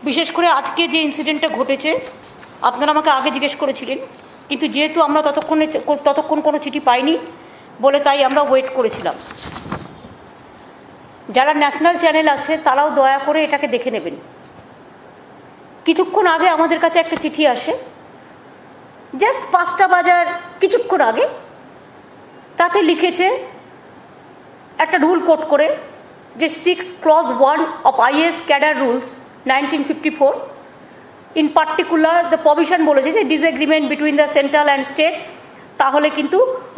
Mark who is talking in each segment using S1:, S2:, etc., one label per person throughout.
S1: বিশেষ করে আজকে যে ইনসিডেন্টটা ঘটেছে, আপনারা আমাকে আগে জিজ্ঞেস করেছিলেন, কিন্তু যেহেতু আমরা ততক্ষণ কোনো চিঠি পাইনি বলে তাই আমরা ওয়েট করেছিলাম। যারা ন্যাশনাল চ্যানেল আছে তারাও দয়া করে এটাকে দেখে নেবেন। কিছুক্ষণ আগে আমাদের কাছে একটা চিঠি আসে, জাস্ট 5টা বাজার কিছুক্ষণ আগে। তাতে লিখেছে একটা রুল কোট করে যে 6 clause 1 of IAS cadre rules 1954 in particular the provision বলেছে যে disagreement between the central and state তাহলে কিন্তু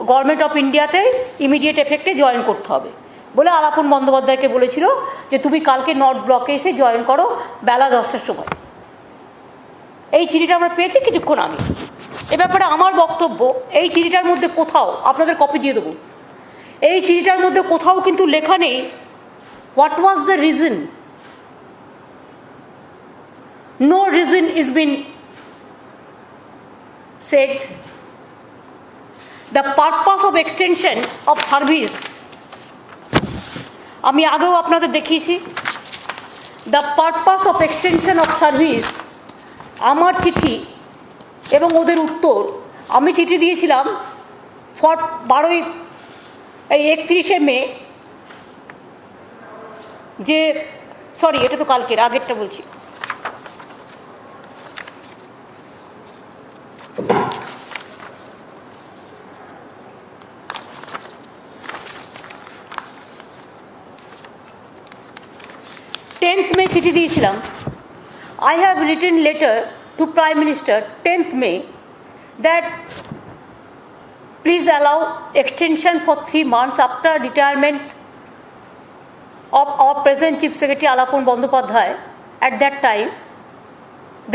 S1: গভর্নমেন্ট অফ ইন্ডিয়াতে ইমিডিয়েট এফেক্টে জয়েন করতে হবে বলে আলাপন বন্দ্যোপাধ্যায়কে বলেছিল যে তুমি কালকে নর্থ ব্লকে এসে জয়েন করো বেলা 10টার সময়। এই চিঠিটা আমরা পেয়েছি কিছুক্ষণ আগে। এ ব্যাপারে আমার বক্তব্য, এই চিঠিটার মধ্যে কোথাও, আপনাদের কপি দিয়ে দেবো, এই চিঠিটার মধ্যে কোথাও কিন্তু লেখা নেই what was the reason. No reason is been said. The purpose of extension of service আমি আগেও আপনাদের দেখিয়েছি। The purpose of extension of service, আমার চিঠি এবং ওদের উত্তর। আমি চিঠি দিয়েছিলাম 31শে মে, যে সরি এটা তো কালকের, আগেরটা বলছি। মে চিঠি দিয়েছিলাম। I have written letter to Prime Minister 10th May that please allow extension for 3 months after retirement of our present Chief Secretary Alapon Bandyopadhyay at that time,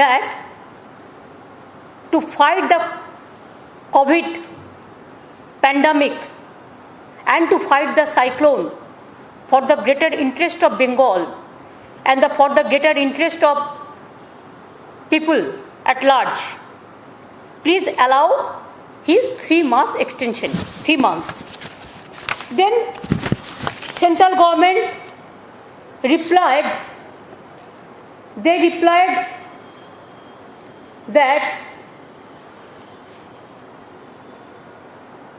S1: that to fight the COVID pandemic and to fight the cyclone for the greater interest of Bengal and for the greater interest of people at large, please allow his 3 months extension, 3 months. Then central government replied, they replied that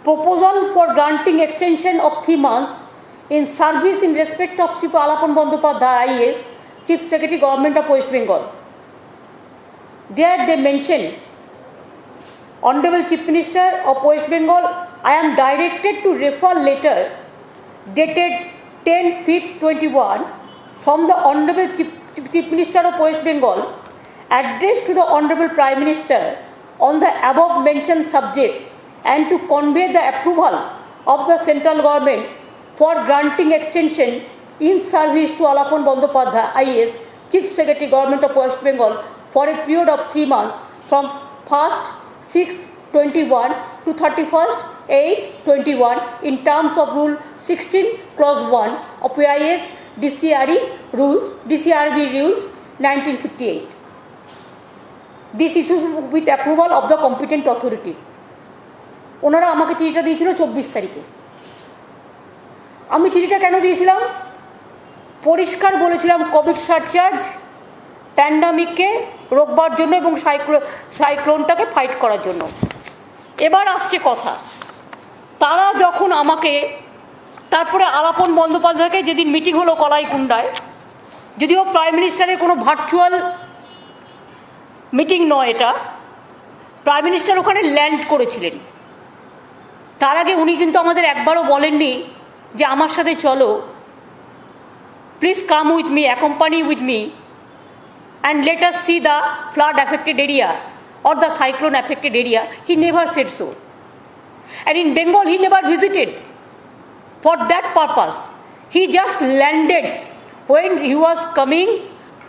S1: proposal for granting extension of 3 months in service in respect of Sri Alapon Bandyopadhyay IAS, Chief Secretary Government of West Bengal. There they mention, Honorable Chief Minister of West Bengal, I am directed to refer letter dated 10/5/21 from the Honorable Chief Minister of West Bengal addressed to the Honorable Prime Minister on the above mentioned subject and to convey the approval of the central government for granting extension in service to Alapon Bandyopadhyay IAS, Chief Secretary Government of West Bengal for a period of 3 months from 1st 6/21 to 31st 8/21 in terms of Rule 16 Clause 1 of IAS DCRB Rules 1958. This issues with approval of the competent authority. ওনারা আমাকে চিঠিটা দিয়েছিল 24 তারিখে। আমি চিঠিটা কেন দিয়েছিলাম? পরিষ্কার বলেছিলাম কোভিড সারচার্জ প্যান্ডামিককে রোকবার জন্য এবং সাইক্লোনটাকে ফাইট করার জন্য। এবার আসছে কথা, তারা যখন আমাকে, তারপরে আলাপন বন্দ্যোপাধ্যায়কে যেদিন মিটিং হলো কলাইকুণ্ডায়, যদিও প্রাইম মিনিস্টারের কোনো ভার্চুয়াল মিটিং নয় এটা, প্রাইম মিনিস্টার ওখানে ল্যান্ড করেছিলেন। তার আগে উনি কিন্তু আমাদের একবারও বলেননি যে আমার সাথে চলো, please come with me, accompany with me and let us see the flood affected area or the cyclone affected area. He never said so. And in Bengal he never visited for that purpose. He just landed when he was coming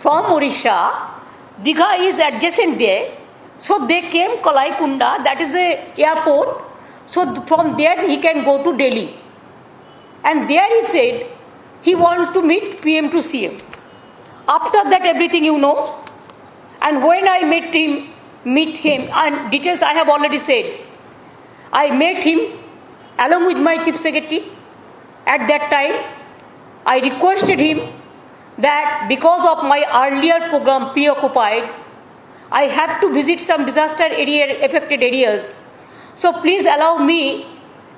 S1: from Odisha. Digha is adjacent there, so they came Kalaikunda, that is the airport, so from there he can go to Delhi. And there he said he wants to meet PM to CM. After that everything you know, and when I meet him, and details I have already said, I met him along with my Chief Secretary. At that time I requested him that because of my earlier program Preoccupied, I have to visit some disaster area affected areas. So please allow me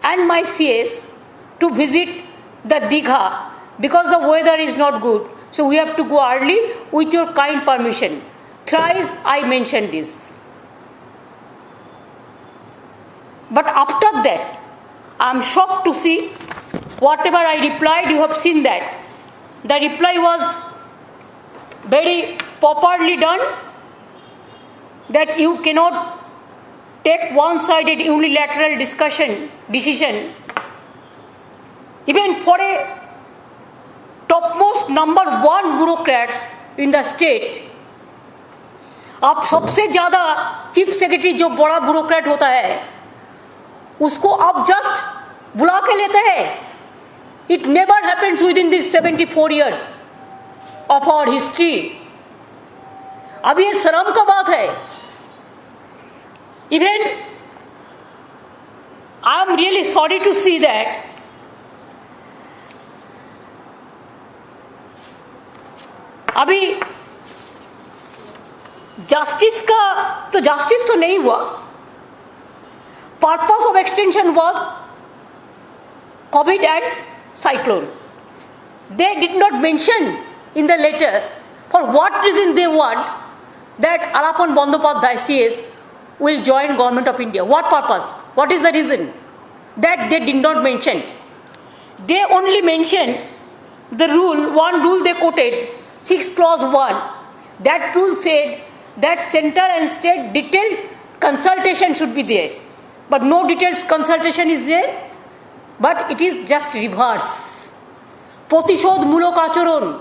S1: and my CS to visit the Digha because the weather is not good. So we have to go early with your kind permission. Thrice I mentioned this. But after that, I am shocked to see whatever I replied, you have seen that. The reply was very properly done, that you cannot take one-sided unilateral decision, even for a topmost number one bureaucrats in the state. आप सबसे ज्यादा chief secretary जो बड़ा bureaucrat होता है उसको आप just बुला के लेते हैं. It never happens within these 74 years of our history. अब ये शर्म का बात है. Even I am really sorry to see that अभी जस्टिस तो नहीं हुआ. Purpose of extension was COVID and cyclone. They did not mention in the letter for what reason they want that Alapan Bandyopadhyay CS will join Government of India. What purpose? What is the reason? That they did not mention. They only mentioned the rule, one rule they quoted, 6 clause 1. That rule said that center and state detailed consultation should be there. But no detailed consultation is there. But it is just reverse. प्रतिशोधमूलक आचरण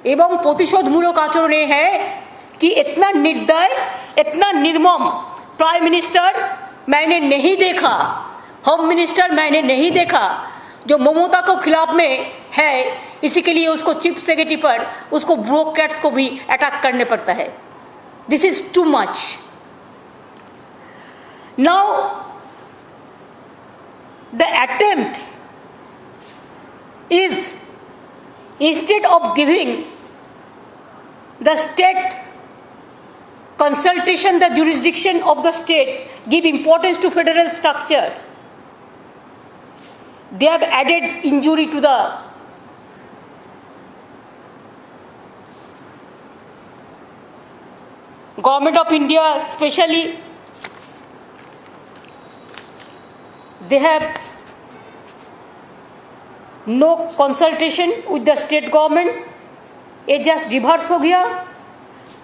S1: एवं प्रतिशोधमूलक आचरण ये है कि इतना निर्दय, इतना निर्मम प्राइम मिनिस्टर मैंने नहीं देखा, होम मिनिस्टर मैंने नहीं देखा, जो ममता को खिलाफ में है. इसी के लिए उसको चीफ सेक्रेटरी पर उसको ब्यूरोक्रेट्स को भी अटैक करने पड़ता है. This is too much. Now the attempt is, instead of giving the state consultation, the jurisdiction of the state, give importance to federal structure, they have added injury to the Government of India, especially. They have no consultation with the state government. ये just reverse हो गया.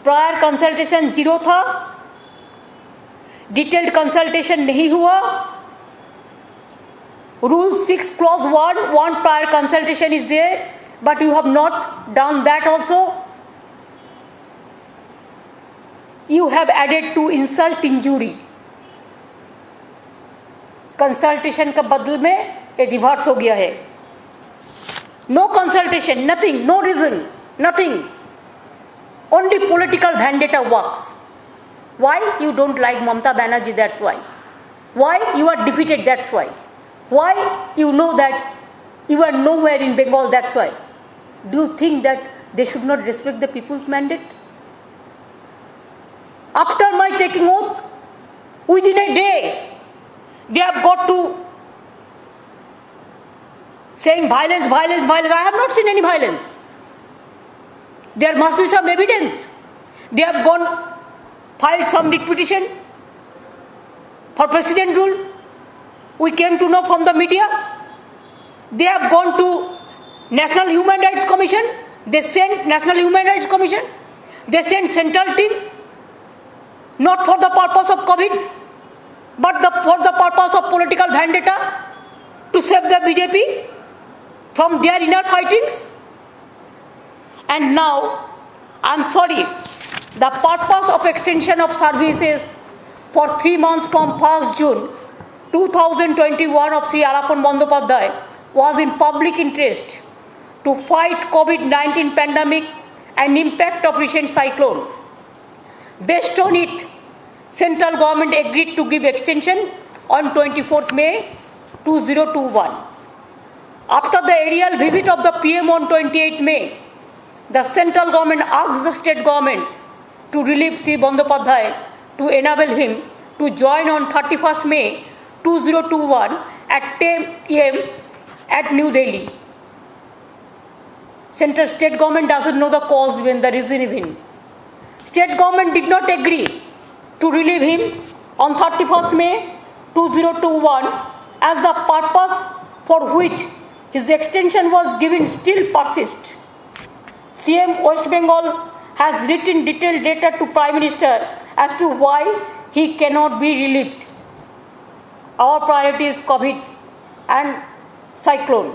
S1: Prior consultation 0 था, detailed consultation नहीं हुआ. Rule 6 clause 1, one prior consultation is there, but you have not done that also. You have added to insult injury. Consultation का बदल में ये रिवर्स हो गया है. No consultation, nothing, no reason, nothing, only political vendetta works. Why? You don't like Mamata Banerjee, that's why. Why? You are defeated, that's why. Why? You know that you are nowhere in Bengal, that's why. Do you think that they should not respect the people's mandate? After my taking oath, within a day they have got to saying violence, violence, violence. I have not seen any violence. There must be some evidence. They have gone, filed some writ petition for president rule. We came to know from the media. They have gone to National Human Rights Commission. They sent National Human Rights Commission. They sent central team, not for the purpose of COVID, but for the purpose of political vendetta, to save the BJP from their inner fightings. And now, I am sorry, the purpose of extension of services for 3 months from 1st June 2021 of Sri Alapan Bandyopadhyay was in public interest to fight COVID-19 pandemic and impact of recent cyclone. Based on it, central government agreed to give extension on 24th May 2021. After the aerial visit of the PM on 28th May, the central government asked the state government to relieve Sri Bandyopadhyay to enable him to join on 31st May 2021 at 10 a.m. at New Delhi. Central state government doesn't know the cause even, the reason even. State government did not agree to relieve him on 31st May 2021 as the purpose for which his extension was given still persists. CM West Bengal has written detailed letter to Prime Minister as to why he cannot be relieved. Our priority is COVID and cyclone.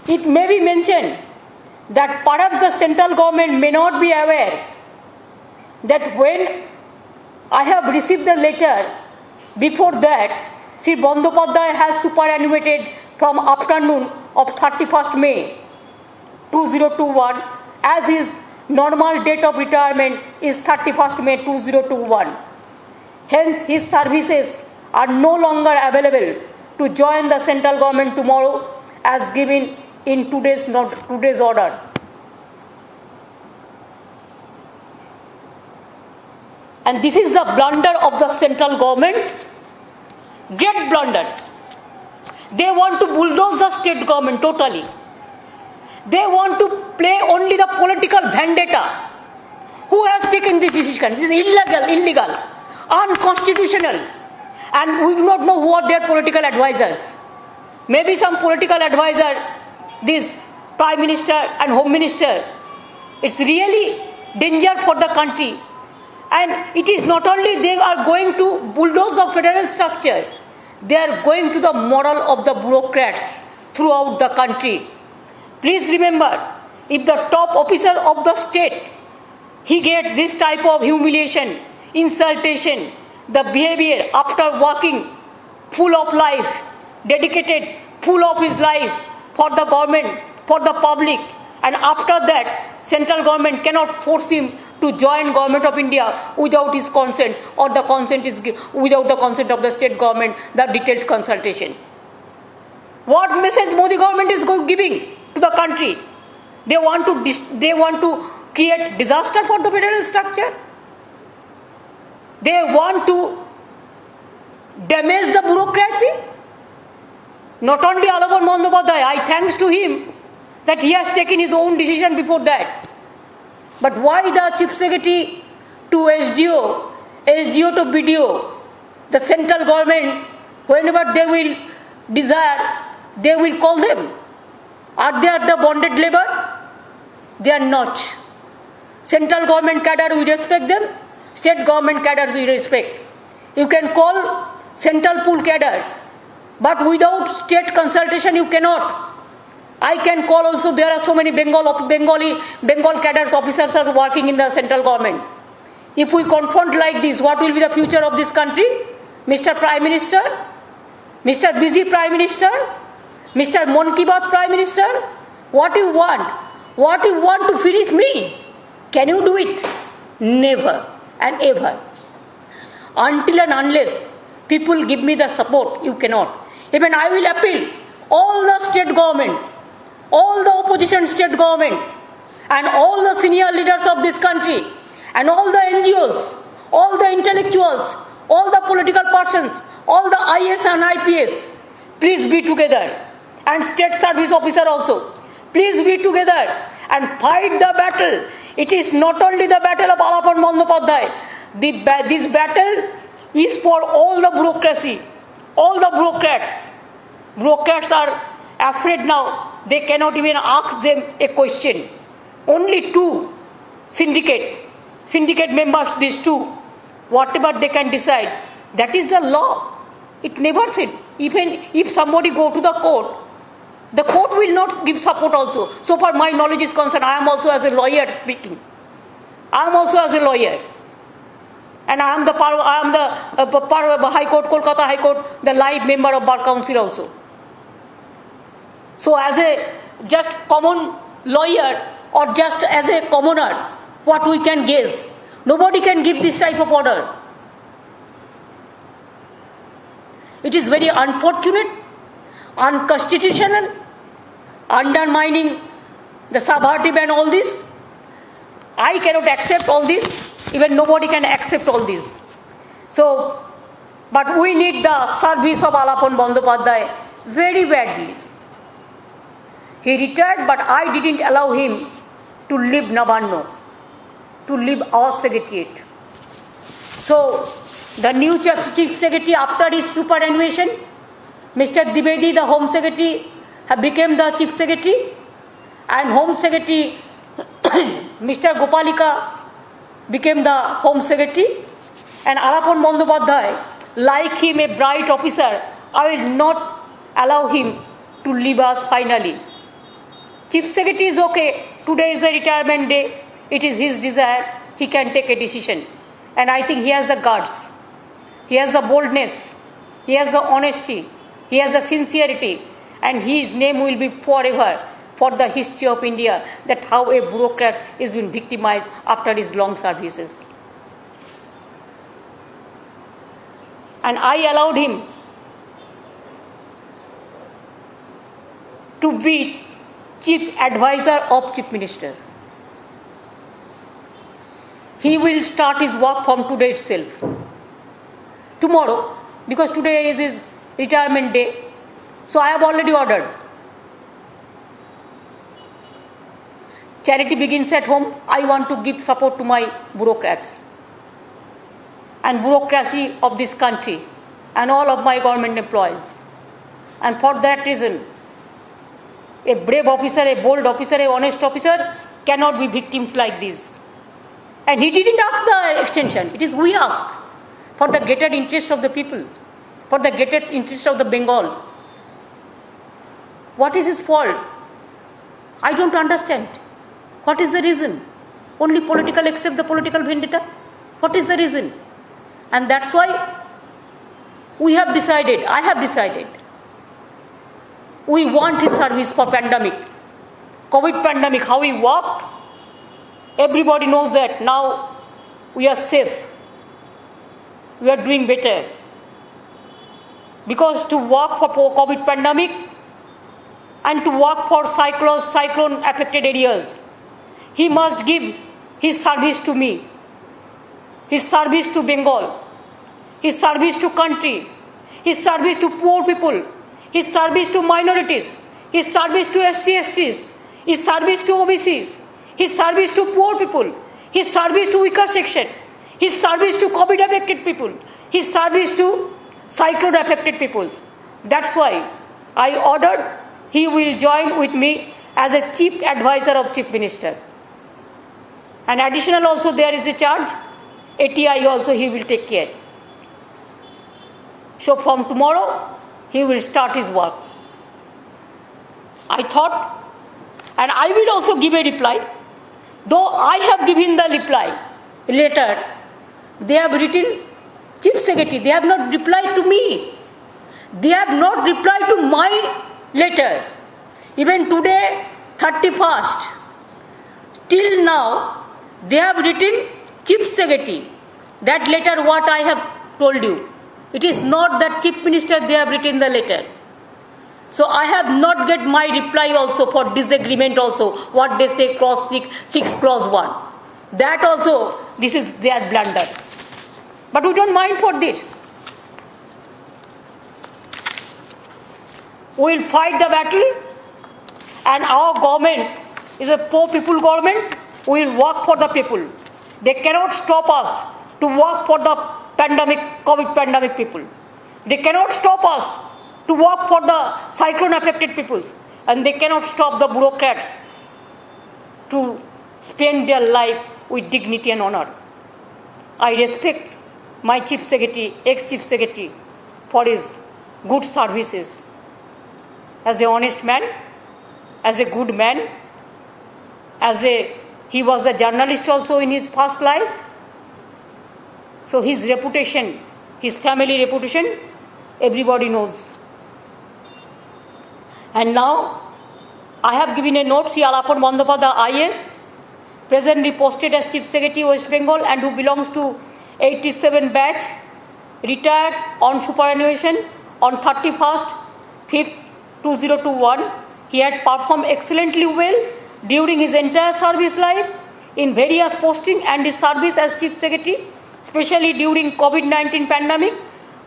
S1: It may be mentioned that perhaps the central government may not be aware that when I have received the letter, before that, Sri Bandyopadhyay has superannuated from afternoon of 31st May 2021 as his normal date of retirement is 31st May 2021. Hence, his services are no longer available to join the central government tomorrow as given in today's order. And this is the blunder of the central government, great blunder. They want to bulldoze the state government totally. They want to play only the political vendetta. Who has taken this decision? This is illegal, unconstitutional. And we do not know who are their political advisors. Maybe some political advisor, this Prime Minister and Home Minister. It's really danger for the country. And it is not only they are going to bulldoze the federal structure, they are going to the moral of the bureaucrats throughout the country. Please remember, if the top officer of the state, he gets this type of humiliation, insultation, the behavior after working full of life, dedicated full of his life for the government, for the public, and after that, central government cannot force him to join Government of India without his consent, or the consent is without the consent of the state government, the detailed consultation. What message Modi government is giving to the country? They want to create disaster for the federal structure. They want to damage the bureaucracy. Not only Alaban Bandyopadhyay, I thanks to him that he has taken his own decision before that. But why the Chief Secretary to SDO, SDO to BDO, the central government, whenever they will desire, they will call them? Are they the bonded labor? They are not. Central government cadre, we respect them. State government cadres, we respect. You can call central pool cadres, but without state consultation, you cannot. I can call also, there are so many Bengal cadres officers are working in the central government. If we confront like this, what will be the future of this country? Mr. Prime Minister, Mr. Busy Prime Minister, Mr. Mon Ki Baat Prime Minister, what you want? What you want to finish me? Can you do it? Never and ever. Until and unless people give me the support, you cannot. Even I will appeal all the state government, all the opposition state government, and all the senior leaders of this country, and all the NGOs, all the intellectuals, all the political persons, all the IS and IPS, please be together. And state service officer also, please be together and fight the battle. It is not only the battle of Alaban Bandyopadhyay. This battle is for all the bureaucracy, all the bureaucrats. Bureaucrats are afraid now. They cannot even ask them a question. Only two syndicate members, these two, whatever they can decide, that is the law. It never said. Even if somebody go to the court will not give support also. So far my knowledge is concerned, I am also as a lawyer speaking. I am also as a lawyer. And I am the High Court, Kolkata High Court, the live member of Bar Council also. So as a just common lawyer or just as a commoner, what we can guess? Nobody can give this type of order. It is very unfortunate, unconstitutional, undermining the subversive and all this. I cannot accept all this. Even nobody can accept all this. So, but we need the service of Alapon Bandyopadhyay very badly. He retired, but I didn't allow him to leave Navarno, to leave our secretariat. So, the new chief secretary, after his superannuation, Mr. Dwivedi, the Home Secretary, became the chief secretary, and Home Secretary, Mr. Gopalika, became the Home Secretary, and Alapon Bandyopadhyay, like him, a bright officer, I will not allow him to leave us finally. Chief Secretary is okay. Today is the retirement day. It is his desire. He can take a decision. And I think he has the guts. He has the boldness. He has the honesty. He has the sincerity. And his name will be forever for the history of India, that how a bureaucrat is being victimized after his long services. And I allowed him to be Chief Advisor of Chief Minister. He will start his work from today itself. Tomorrow, because today is his retirement day, so I have already ordered. Charity begins at home. I want to give support to my bureaucrats and bureaucracy of this country and all of my government employees. And for that reason, a brave officer, a bold officer, a honest officer cannot be victims like this. And he didn't ask the extension. It is we ask for the greater interest of the people, for the greater interest of the Bengal. What is his fault? I don't understand. What is the reason? Only political, except the political vendetta? What is the reason? And that's why we have decided, I have decided, we want his service for pandemic. COVID pandemic, how he worked, everybody knows that now we are safe. We are doing better. Because to work for COVID pandemic and to work for cyclone affected areas, he must give his service to me, his service to Bengal, his service to country, his service to poor people, his service to minorities, his service to SC/STs, his service to OBCs, his service to poor people, his service to weaker section, his service to COVID affected people, his service to cyclone affected people. That's why I ordered he will join with me as a chief advisor of chief minister. And additional also there is a charge, ATI also he will take care. So from tomorrow, he will start his work. I thought, and I will also give a reply, though I have given the reply letter, they have written Chief Secretary, they have not replied to me. They have not replied to my letter. Even today, 31st, till now, they have written Chief Secretary. That letter what I have told you. It is not that Chief Minister they have written the letter. So I have not get my reply also for disagreement also, what they say clause 6 clause 1. That also, this is their blunder. But we don't mind for this. We will fight the battle, and our government is a poor people government. We will work for the people. They cannot stop us to work for the pandemic, COVID pandemic people. They cannot stop us to work for the cyclone affected peoples. And they cannot stop the bureaucrats to spend their life with dignity and honor. I respect my Chief Secretary, ex-Chief Secretary, for his good services. As an honest man, as a good man, he was a journalist also in his past life. So his reputation, his family reputation, everybody knows. And now, I have given a note, Sri Alapon Bandyopadhyay IS, presently posted as Chief Secretary West Bengal and who belongs to 87 batch, retires on superannuation on 31st 5th 2021. He had performed excellently well during his entire service life in various posting and his service as Chief Secretary, especially during COVID-19 pandemic,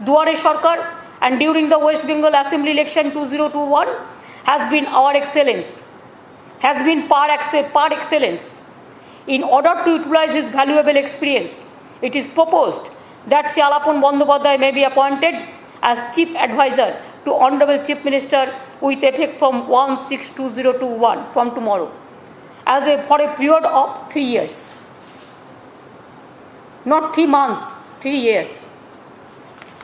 S1: Duare Sarkar, and during the West Bengal Assembly election 2021 has been our excellence, has been par excellence. In order to utilize his valuable experience, it is proposed that Shri Alapon Bandyopadhyay may be appointed as Chief Advisor to Honorable Chief Minister with effect from 1/6/2021, from tomorrow, for a period of 3 years. Not 3 months, 3 years.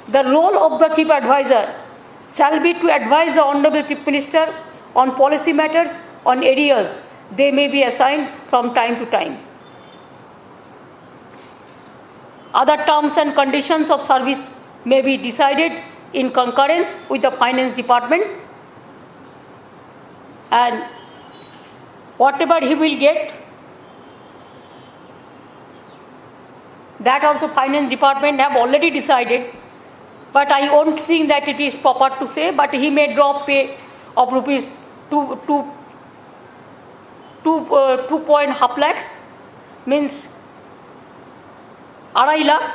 S1: The role of the Chief Advisor shall be to advise the Honorable Chief Minister on policy matters on areas they may be assigned from time to time. Other terms and conditions of service may be decided in concurrence with the Finance Department, and whatever he will get, that also Finance Department have already decided, but I won't think that it is proper to say, but he may draw pay of rupees 2.5 lakhs, means 2.5 lakh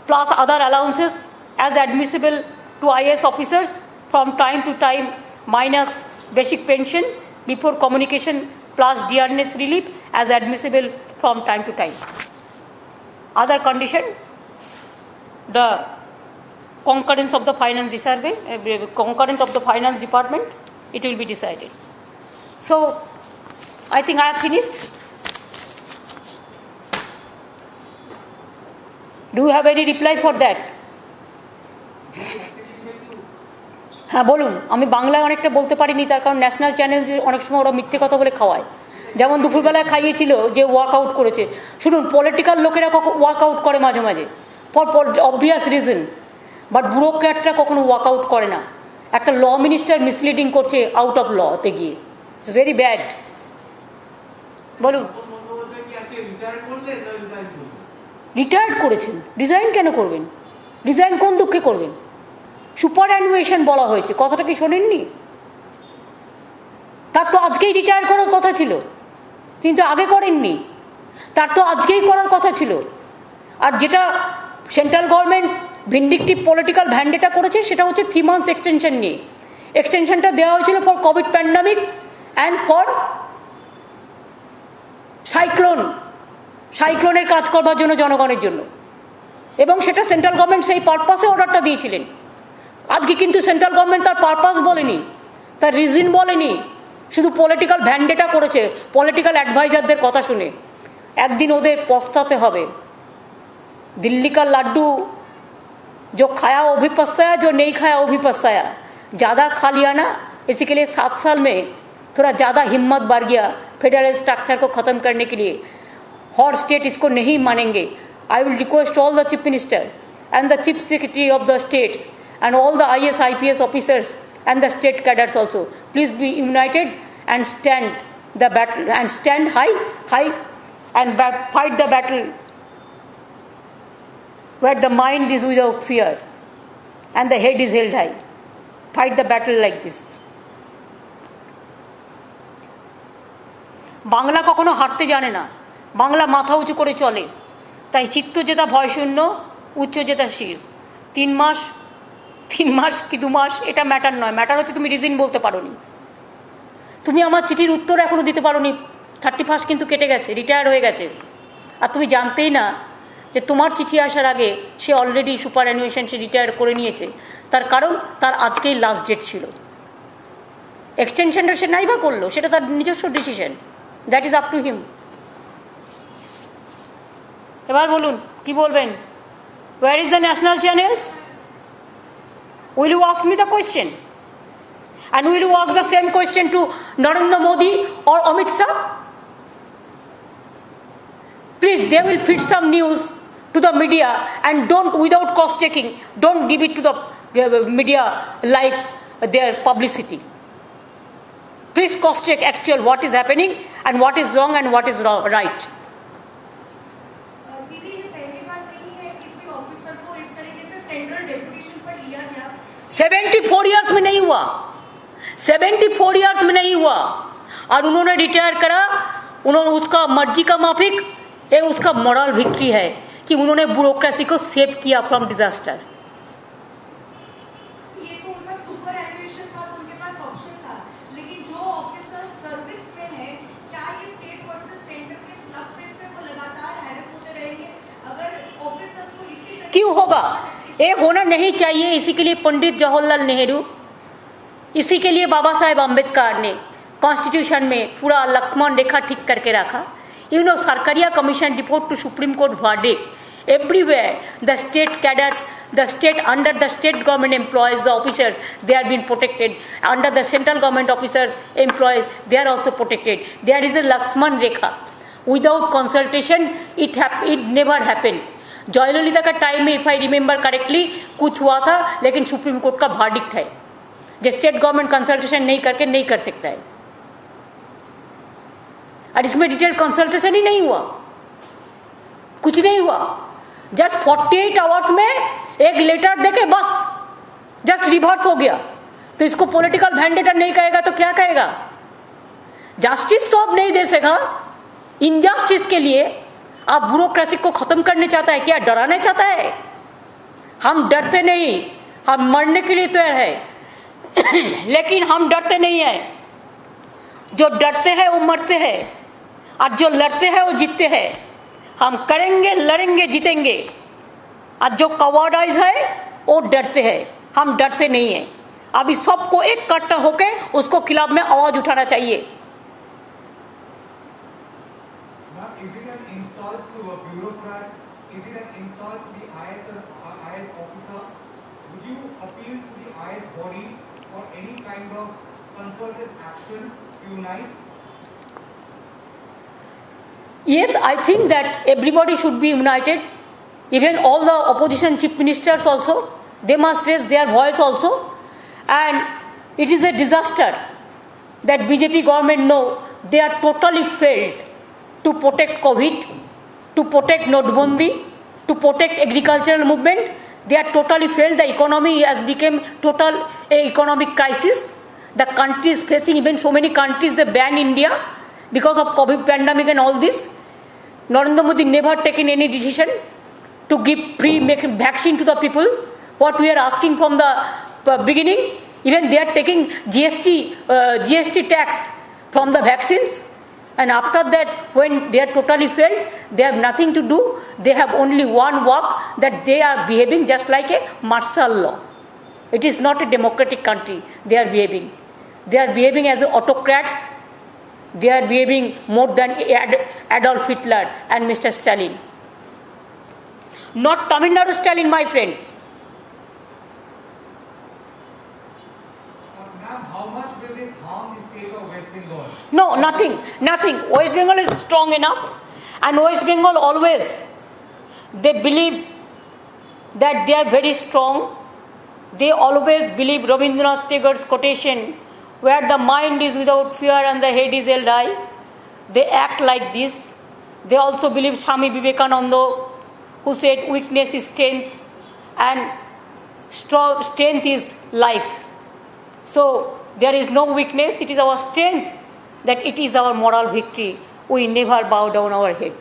S1: plus other allowances as admissible to IAS officers from time to time, minus basic pension before communication plus dearness relief as admissible from time to time. Other condition, the concurrence of the Finance Department, it will be decided. So, I think I have finished. Do you have any reply for that? হ্যাঁ বলুন। আমি বাংলায় অনেকটা বলতে পারিনি, তার কারণ national channel অনেক সময় ওরা মিথ্যে কথা বলে খাওয়ায়। যেমন দুপুরবেলায় খাইয়েছিল যে ওয়ার্কআউট করেছে। শুনুন, পলিটিক্যাল লোকেরা ওয়ার্কআউট করে মাঝে মাঝে ফর অবভিয়াস রিজন, বাট ব্যুরোক্র্যাটরা কখনো ওয়ার্কআউট করে না। একটা ল মিনিস্টার মিসলিডিং করছে আউট অফ লতে গিয়ে, ইটস ভেরি ব্যাড। বলুন। রিটায়ার্ড করেছেন, রিজাইন কেন করবেন? রিজাইন কোন দুঃখে করবেন? সুপার অ্যানুয়েশন বলা হয়েছে, কথাটা কি শোনেননি? তার তো আজকেই রিটায়ার করার কথা ছিল, কিন্তু আগে করেননি। তার তো আজকেই করার কথা ছিল। আর যেটা সেন্ট্রাল গভর্নমেন্ট ভিন্ডিকটিভ পলিটিক্যাল ভ্যান্ডেটা করেছে সেটা হচ্ছে 3 months এক্সটেনশন নিয়ে। এক্সটেনশনটা দেওয়া হয়েছিল for COVID pandemic and for সাইক্লোনের কাজ করবার জন্য, জনগণের জন্য, এবং সেটা সেন্ট্রাল গভর্নমেন্ট সেই পারপাসে অর্ডারটা দিয়েছিলেন। আজকে কিন্তু সেন্ট্রাল গভর্নমেন্ট তার পারপাস বলেনি, তার রিজন বলেনি, শুধু পলিটিক্যাল ভ্যান্ডেটা করেছে পলিটিক্যাল অ্যাডভাইজারদের কথা শুনে। একদিন ওদের পস্তাতে হবে। दिल्ली का लड्डू जो खाया वो भी पछताया, जो नहीं खाया वो भी पछताया। ज़्यादा खा लिया ना, इसी के लिए 7 साल में थोड़ा ज़्यादा हिम्मत बढ़ गया फेडरल स्ट्रक्चर को ख़त्म करने के लिए। हर स्टेट इसको नहीं मानेंगे। I will request all the chief minister and the chief secretary of the states and all the IAS IPS officers and the state cadres also, please be united and stand the battle, and stand high and fight the battle where the mind is without fear and the head is held high. Fight the battle like this. Bangla কখনো হারতে জানে না, বাংলা মাথা উঁচু করে চলে। তাই চিত্ত জেতা ভয় শূন্য, উচ্চ জেতা শির। 3 মাস কি 2 মাস এটা ম্যাটার নয়, ম্যাটার হচ্ছে তুমি রিজন বলতে পারো নি। তুমি আমার চিঠির উত্তর এখনো দিতে পারো নি। 31 কিন্তু কেটে গেছে, রিটায়ার হয়ে গেছে, আর তুমি জানতেই না যে তোমার চিঠি আসার আগে সে অলরেডি সুপার অ্যানুয়েশন সে রিটায়ার করে নিয়েছে। তার কারণ তার আজকেই লাস্ট ডেট ছিল। এক্সটেনশনটা সে নাই বা করলো, সেটা তার নিজস্ব decision, that is up to him. এবার বলুন কি বলবেন? Where is the national channels? Will you ask me the question? And will you ask the same question to Narendra Modi or Amit Shah? Please, they will feed some news to the media and don't, without cross-checking, don't give it to the media like their publicity. Please cross-check actual what is happening and what is wrong and what is right. 74 years में नहीं हुआ, 74 years में नहीं हुआ। और उन्होंने retire करा, उन्होंने उसका मर्जी का माफिक, ये उसका मॉरल विक्ट्री है कि उन्होंने ब्यूरोक्रेसी को सेव किया फ्रॉम डिजास्टर।
S2: ये तो उनका सुपर एजुकेशन था, तो उनके पास ऑप्शन था, लेकिन जो ऑफिसर सर्विस में है, क्या ये स्टेट वर्सेस सेंटर के स्लफ फेस पे वो लगातार हैरेस होते रहेंगे? अगर ऑफिसर्स को इसी
S1: क्यों होगा? ये होना नहीं चाहिए। इसी के लिए पंडित जवाहरलाल नेहरू, इसी के लिए बाबा साहेब आम्बेडकर ने कॉन्स्टिट्यूशन में पूरा लक्ष्मण रेखा ठीक करके रखा। You know, Sarkaria commission report to supreme court verdict, everywhere the state cadres, the state, under the state government employees, the officers, they are being protected. Under the central government officers employees, they are also protected. There is a Lakshman Rekha. Without consultation, it never happened. Jayalalithaa का time में, if I remember correctly, कुछ हुआ था, लेकिन supreme court का verdict है जो state government consultation नहीं करके नहीं कर सकता है। और इसमें डिटेल कंसल्टेशन ही नहीं हुआ, कुछ नहीं हुआ। जस्ट 48 आवर्स में एक लेटर देके बस जस्ट रिवर्स हो गया। तो इसको पॉलिटिकल वेंडेटा नहीं कहेगा तो क्या कहेगा? जस्टिस तो अब नहीं दे सकेगा। इनजस्टिस के लिए आप ब्यूरोक्रेसी को खत्म करने चाहता है क्या? डराने चाहता है? हम डरते नहीं, हम मरने के लिए तैयार है लेकिन हम डरते नहीं है। जो डरते हैं वो मरते हैं, और जो लड़ते हैं वो जीतते हैं। हम करेंगे, लड़ेंगे, जीतेंगे। और जो कवर्डाइज है वो डरते हैं, हम डरते नहीं है। अभी सबको एक इकट्ठा होके उसको खिलाफ में आवाज उठाना चाहिए। Yes, I think that everybody should be united. Even all the opposition chief ministers also, they must raise their voice also. And it is a disaster that BJP government know they are totally failed to protect COVID, to protect Notbandi, to protect agricultural movement. They are totally failed. The economy has become total economic crisis. The country is facing, even so many countries they ban India because of COVID pandemic and all this. Narendra Modi never taken any decision to give free vaccine to the people. What we are asking from the beginning, even they are taking GST tax from the vaccines. And after that, when they are totally failed, they have nothing to do. They have only one work, that they are behaving just like a martial law. It is not a democratic country they are behaving. They are behaving as autocrats. They are behaving more than Adolf Hitler and Mr. Stalin. Not Tamil Nadu Stalin, my friends.
S3: Ma'am, how much will this harm the state of West Bengal?
S1: No, nothing. West Bengal is strong enough, and West Bengal always, they believe that they are very strong. They always believe Rabindranath Tagore's quotation, where the mind is without fear and the head is held high. They act like this. They also believe Swami Vivekananda, who said weakness is strength and strength is life. So there is no weakness, it is our strength, that it is our moral victory. We never bow down our head.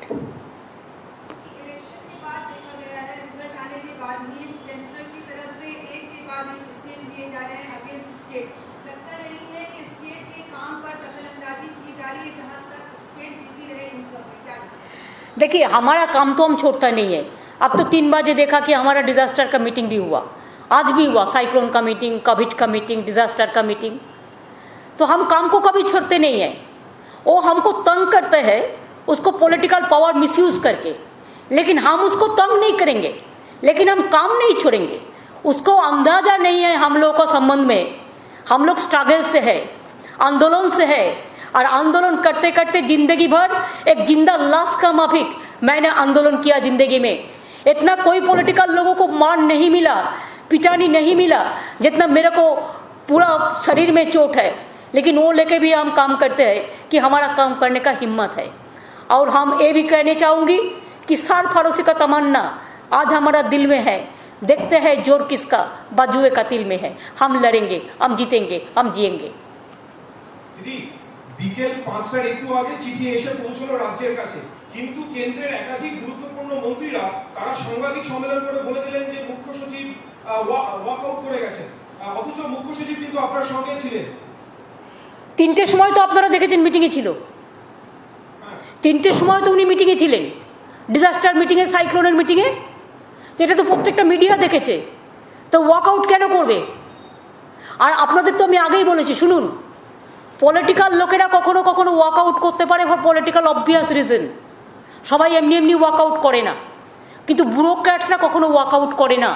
S2: Election के बाद देखा गया है, result आने के बाद भी central की तरफ से एक के बाद एक स्टेट दिए जा रहे हैं अगेंस्ट स्टेट। लगता नहीं है कि स्टेट के काम पर दखलंदाजी की जा रही है, जहां तक स्टेट बिजी रहे इन सब में? क्या
S1: देखिए, हमारा काम तो हम छोड़ता नहीं है। अब तो 3 बजे देखा कि हमारा डिजास्टर का मीटिंग भी हुआ, आज भी हुआ, साइक्लोन का मीटिंग, कोविड का मीटिंग, डिजास्टर का मीटिंग। तो हम काम को कभी छोड़ते नहीं है। वो हमको तंग करते हैं उसको पॉलिटिकल पावर मिसयूज करके, लेकिन हम उसको तंग नहीं करेंगे, लेकिन हम काम नहीं छोड़ेंगे। उसको अंदाजा नहीं है हम लोगों का संबंध में। हम लोग स्ट्रगल से है, आंदोलन से है, और आंदोलन करते करते जिंदगी भर एक जिंदा लाश का माफिक मैंने आंदोलन किया जिंदगी में। इतना कोई पॉलिटिकल लोगों को मान नहीं मिला, पिटानी नहीं मिला, जितना मेरे को पूरा शरीर में चोट है। लेकिन वो लेके भी हम काम करते हैं कि हमारा काम करने का हिम्मत है। और हम ये भी कहने चाहूंगी कि सार फारोसी का तमन्ना आज हमारा दिल में है। देखते हैं जोर किसका बाजुए का तिल में है। हम लड़ेंगे, हम जीतेंगे, हम जिएंगे।
S3: दीदी,
S4: বিকেল 5টার একটু আগে চিঠি এসে পৌঁছলো রাজ্যের কাছে, কিন্তু কেন্দ্রের একাধিক গুরুত্বপূর্ণ মন্ত্রীরা তারা সাংবাদিক সম্মেলন করে বলে দিলেন যে মুখ্য সচিব ওয়াকআউট করে গেছেন, অথচ মুখ্য সচিব কিন্তু আপনার সঙ্গে ছিলেন।
S1: 3টের সময় তো আপনারা দেখেছেন মিটিংয়ে ছিল, 3টের সময় তো উনি মিটিংয়ে ছিলেন, ডিজাস্টার মিটিংয়ে, সাইক্লোনের মিটিংয়ে। এটা তো প্রত্যেকটা মিডিয়া দেখেছে। তো ওয়াকআউট কেন করবে? আর আপনাদের তো আমি আগেই বলেছি, শুনুন, পলিটিক্যাল লোকেরা কখনো কখনো ওয়াকআউট করতে পারে ফর পলিটিক্যাল অবভিয়াস রিজন, সবাই এমনি এমনি ওয়াকআউট করে না। কিন্তু ব্যুরোক্র্যাটসরা কখনো ওয়াকআউট করে না,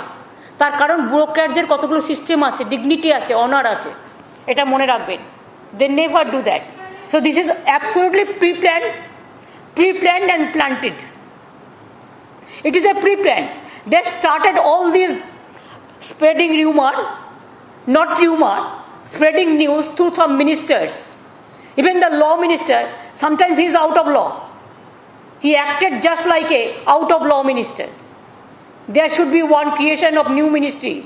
S1: তার কারণ ব্যুরোক্র্যাটসের কতগুলো সিস্টেম আছে, ডিগনিটি আছে, অনার আছে, এটা মনে রাখবেন। They never do that. So this is absolutely pre-planned and planted. It is a pre-plan. They started all these spreading rumor, not rumor, spreading news through some ministers. Even the law minister, sometimes he is out of law. He acted just like a out of law minister. There should be one creation of new ministry.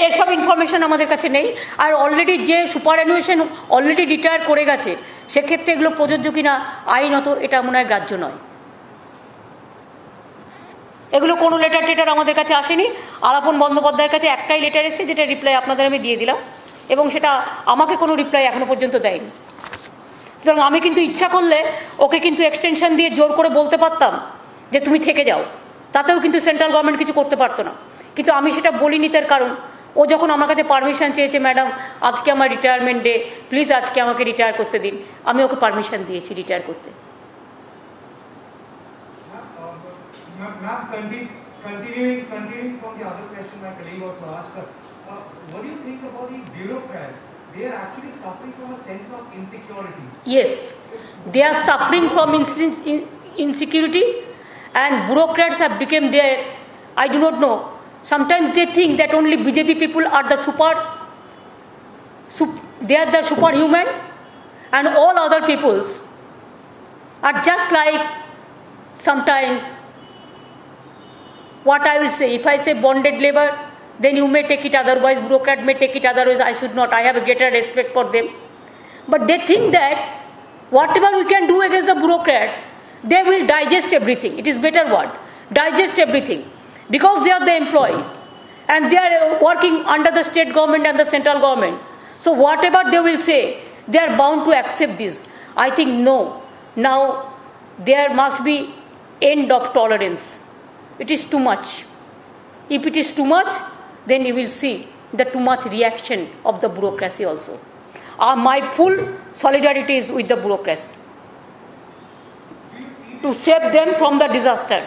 S1: এসব information আমাদের কাছে নেই। আর already যে সুপারঅ্যানুয়েশন already retire করে গেছে, সেক্ষেত্রে এগুলো প্রযোজ্য কিনা আইনত এটা মনে হয় গ্রাহ্য নয়। এগুলো কোনো লেটার টেটার আমাদের কাছে আসেনি। আলাপন বন্দ্যোপাধ্যায়ের কাছে একটাই লেটার এসেছে, যেটা রিপ্লাই আপনাদের আমি দিয়ে দিলাম, এবং সেটা আমাকে কোনো রিপ্লাই এখনো পর্যন্ত দেয়নি। সুতরাং আমি কিন্তু ইচ্ছা করলে ওকে কিন্তু এক্সটেনশন দিয়ে জোর করে বলতে পারতাম যে তুমি থেকে যাও, তাতেও কিন্তু সেন্ট্রাল গভর্নমেন্ট কিছু করতে পারতো না। কিন্তু আমি সেটা বলিনি, তার কারণ ও যখন আমার কাছে পারমিশন চেয়েছে, ম্যাডাম আজকে আমার রিটায়ারমেন্ট ডে, প্লিজ আজকে আমাকে রিটায়ার করতে দিন, আমি ওকে পারমিশন দিয়েছি রিটায়ার করতে।
S3: Ma'am, continuing from the other question my colleague also asked, what do you think about the bureaucrats? They are actually suffering from a sense of insecurity.
S1: Yes, they are suffering from insecurity, and bureaucrats have become their, I do not know, sometimes they think that only BJP people are the they are the superhuman, and all other peoples are just like, sometimes, what I will say, if I say bonded labor, then you may take it, otherwise bureaucrat may take it, otherwise I should not. I have a greater respect for them. But they think that whatever we can do against the bureaucrats, they will digest everything. It is better word, digest everything, because they are the employees and they are working under the state government and the central government. So whatever they will say, they are bound to accept this. I think no, now there must be end of tolerance. It is too much. If it is too much, then you will see the too much reaction of the bureaucracy also. My full solidarity is with the bureaucracy to save them from the disaster.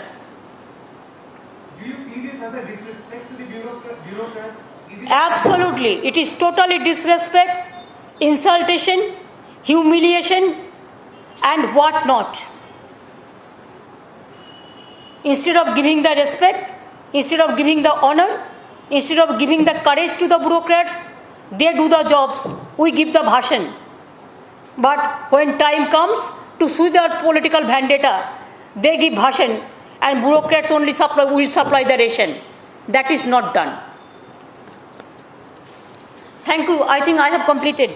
S3: Do you see this as a disrespect to the bureaucrats? Is it
S1: Absolutely. It is totally disrespect, insultation, humiliation, and what not. Instead of giving the respect, instead of giving the honor, instead of giving the courage to the bureaucrats, they do the jobs. We give the bhashan. But when time comes to sue their political vendetta, they give bhashan, and bureaucrats only will supply the ration. That is not done. Thank you. I think I have completed.